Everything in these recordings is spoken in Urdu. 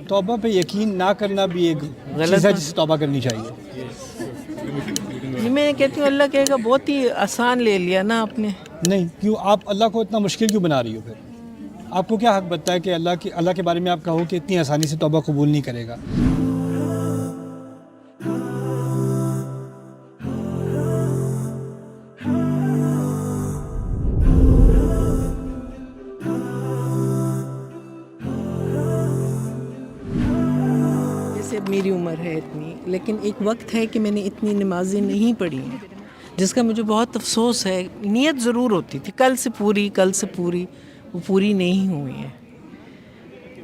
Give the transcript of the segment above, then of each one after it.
توبہ پہ یقین نہ کرنا بھی ایک چیز ہے جس سے توبہ کرنی چاہیے. میں کہتی ہوں اللہ کہے گا بہت ہی آسان لے لیا نا آپ نے. نہیں، کیوں آپ اللہ کو اتنا مشکل کیوں بنا رہی ہو؟ پھر آپ کو کیا حق بنتا ہے کہ اللہ کے بارے میں آپ کہو کہ اتنی آسانی سے توبہ قبول نہیں کرے گا؟ جیسے اب میری عمر ہے اتنی، لیکن ایک وقت ہے کہ میں نے اتنی نمازیں نہیں پڑھی ہیں، جس کا مجھے بہت افسوس ہے. نیت ضرور ہوتی تھی کل سے پوری، وہ پوری نہیں ہوئی ہے.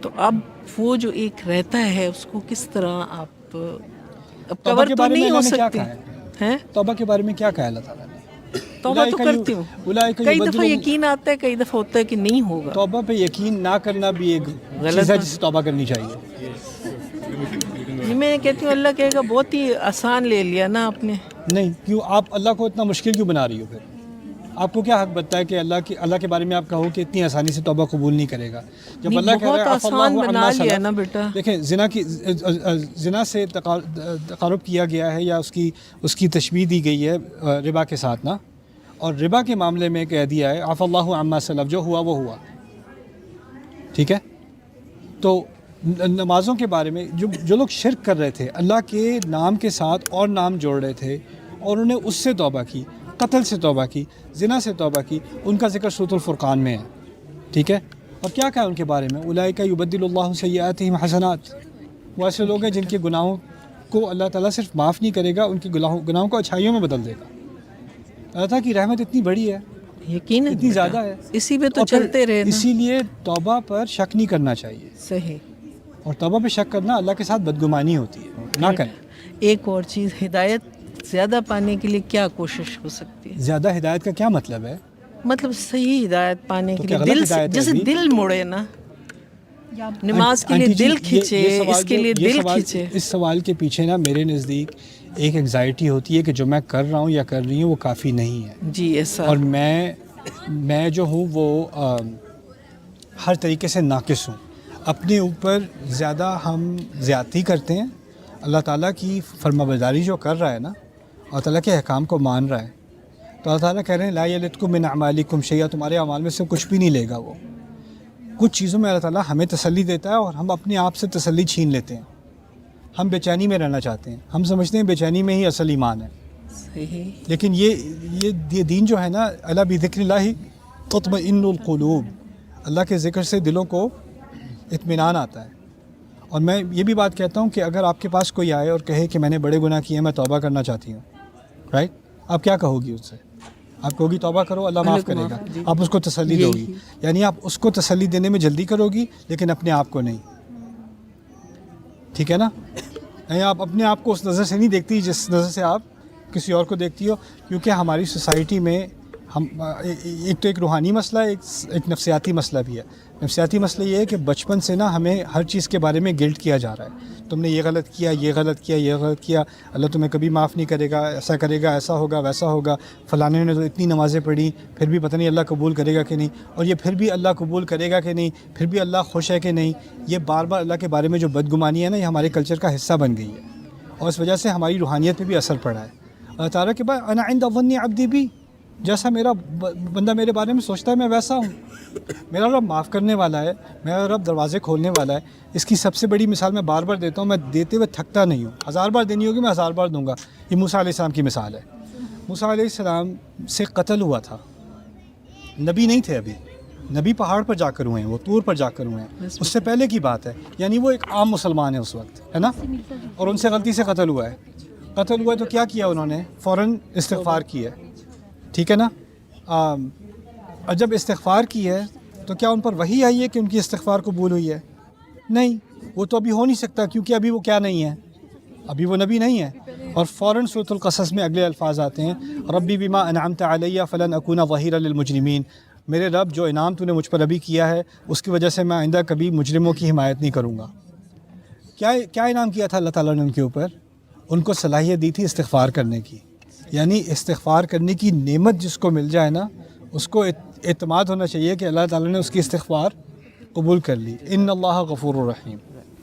تو اب وہ جو ایک رہتا ہے اس کو کس طرح آپ اب توبہ کور کے تو بارے میں نہیں ہو اللہ نے کیا سکتی کہا ہے. توبہ کے بارے میں کیا کہا اللہ تعالیٰ نے؟ توبہ تو کرتی ہوں، کئی دفعہ یقین آتا ہے، کئی دفعہ ہوتا ہے کہ نہیں ہوگا. توبہ پہ یقین نہ کرنا بھی ایک چیز ہے جس سے توبہ کرنی چاہیے. میں کہتی ہوں اللہ کہے گا بہت ہی آسان لے لیا نا آپ نے. نہیں، کیوں آپ اللہ کو اتنا مشکل کیوں بنا رہی ہو؟ پھر آپ کو کیا حق بنتا ہے کہ اللہ کے بارے میں آپ کہو کہ اتنی آسانی سے توبہ قبول نہیں کرے گا؟ جب اللہ کہہ رہا ہے بہت آسان بنا لیا نا بیٹا. دیکھیں، زنا سے تقارب کیا گیا ہے یا اس کی تشبیہ دی گئی ہے ربا کے ساتھ نا. اور ربا کے معاملے میں کہہ دیا ہے عفا اللہ عما سلف، جو ہوا وہ ہوا. ٹھیک ہے، تو نمازوں کے بارے میں جو لوگ شرک کر رہے تھے، اللہ کے نام کے ساتھ اور نام جوڑ رہے تھے اور انہوں نے اس سے توبہ کی، قتل سے توبہ کی، زنا سے توبہ کی، ان کا ذکر سورۃ الفرقان میں ہے. ٹھیک ہے، اور کیا کہا ان کے بارے میں؟ اولئک یبدل اللہ سیئاتہم حسنات. وہ ایسے لوگ ہیں جن کے گناہوں کو اللہ تعالیٰ صرف معاف نہیں کرے گا، ان کے گناہوں کو اچھائیوں میں بدل دے گا. اللہ تعالیٰ کی رحمت اتنی بڑی ہے، یقیناً اتنی زیادہ ہے، اسی پہ تو چلتے رہے نا. اسی لیے توبہ پر شک نہیں کرنا چاہیے. صحیح. اور توبہ پہ شک کرنا اللہ کے ساتھ بدگمانی ہوتی ہے، نہ کریں. ایک اور چیز، ہدایت زیادہ پانے کے لیے کیا کوشش ہو سکتی ہے؟ زیادہ ہدایت کا کیا مطلب ہے؟ مطلب صحیح ہدایت پانے کے لیے غلط دل ہدایت ہے جیسے ابھی. دل مڑے نا، نماز کے لیے آنٹی جی، دل کھینچے، اس کے لیے دل کھینچے. اس سوال کے پیچھے نا میرے نزدیک ایک انگزائٹی ہوتی ہے کہ جو میں کر رہا ہوں یا کر رہی ہوں وہ کافی نہیں ہے. جی ایسا. اور میں جو ہوں وہ ہر طریقے سے ناقص ہوں. اپنے اوپر زیادہ ہم زیادتی کرتے ہیں. اللہ تعالیٰ کی فرما برداری جو کر رہا ہے نا، اللہ تعالیٰ کے احکام کو مان رہا ہے، تو اللہ تعالیٰ کہہ رہے ہیں لا یلدکم من اعمالکم شیئا، تمہارے اعمال میں سے کچھ بھی نہیں لے گا وہ. کچھ چیزوں میں اللہ تعالیٰ ہمیں تسلی دیتا ہے اور ہم اپنے آپ سے تسلی چھین لیتے ہیں. ہم بے چینی میں رہنا چاہتے ہیں، ہم سمجھتے ہیں بے چینی میں ہی اصل ایمان ہے. صحیح. لیکن یہ دین جو ہے نا، الا بذکر اللہ تطمئن القلوب، اللہ کے ذکر سے دلوں کو اطمینان آتا ہے. اور میں یہ بھی بات کہتا ہوں کہ اگر آپ کے پاس کوئی آئے اور کہے کہ میں نے بڑے گناہ کیے ہیں، میں توبہ کرنا چاہتی ہوں، رائٹ، آپ کیا کہو گی اس سے؟ آپ کہو گی توبہ کرو، اللہ معاف کرے گا. آپ اس کو تسلی دو گی، یعنی آپ اس کو تسلی دینے میں جلدی کرو گی لیکن اپنے آپ کو نہیں. ٹھیک ہے نا؟ نہیں، آپ اپنے آپ کو اس نظر سے نہیں دیکھتی جس نظر سے آپ کسی اور کو دیکھتی ہو. کیونکہ ہماری سوسائٹی میں ایک تو ایک روحانی مسئلہ ہے، ایک نفسیاتی مسئلہ بھی ہے. نفسیاتی مسئلہ یہ ہے کہ بچپن سے نا ہمیں ہر چیز کے بارے میں گلٹ کیا جا رہا ہے. تم نے یہ غلط کیا، یہ غلط کیا، یہ غلط کیا، اللہ تمہیں کبھی معاف نہیں کرے گا، ایسا کرے گا، ایسا ہوگا، ویسا ہوگا. فلانے نے تو اتنی نمازیں پڑھی، پھر بھی پتہ نہیں اللہ قبول کرے گا کہ نہیں، اور یہ پھر بھی اللہ قبول کرے گا کہ نہیں، پھر بھی اللہ خوش ہے کہ نہیں. یہ بار بار اللہ کے بارے میں جو بدگمانی ہے نا، یہ ہمارے کلچر کا حصہ بن گئی ہے اور اس وجہ سے ہماری روحانیت پہ بھی اثر پڑا ہے. اللہ تعالیٰ کے بعد انا عند ظن عبدی بھی، جیسا میرا بندہ میرے بارے میں سوچتا ہے میں ویسا ہوں. میرا رب معاف کرنے والا ہے، میرا رب دروازے کھولنے والا ہے. اس کی سب سے بڑی مثال میں بار بار دیتا ہوں، میں دیتے ہوئے تھکتا نہیں ہوں. 1000 بار دینی ہوگی میں 1000 بار دوں گا. یہ موسیٰ علیہ السلام کی مثال ہے. موسیٰ علیہ السلام سے قتل ہوا تھا، نبی نہیں تھے ابھی، نبی پہاڑ پر جا کر ہوئے ہیں، وہ طور پر جا کر ہوئے ہیں. اس سے پہلے کی بات ہے، یعنی وہ ایک عام مسلمان ہے اس وقت، ہے نا، اور ان سے غلطی سے قتل ہوا ہے. قتل ہوا ہے تو کیا کیا انہوں نے؟ فوراً استغفار کی ہے. ٹھیک ہے نا؟ اور جب استغفار کی ہے تو کیا ان پر وحی آئی ہے کہ ان کی استغفار قبول ہوئی ہے؟ نہیں، وہ تو ابھی ہو نہیں سکتا کیونکہ ابھی وہ کیا نہیں ہے، ابھی وہ نبی نہیں ہے. اور فوراً سورۃ القصص میں اگلے الفاظ آتے ہیں، ربی بما انعمت علیہ فلن اکون ظہیرا للمجرمین. میرے رب جو انعام تو نے مجھ پر ابھی کیا ہے اس کی وجہ سے میں آئندہ کبھی مجرموں کی حمایت نہیں کروں گا. کیا انعام کیا تھا اللہ تعالیٰ نے ان کے اوپر؟ ان کو صلاحیت دی تھی استغفار کرنے کی. یعنی استغفار کرنے کی نعمت جس کو مل جائے نا، اس کو اعتماد ہونا چاہیے کہ اللہ تعالیٰ نے اس کی استغفار قبول کر لی. ان اللہ غفور الرحیم.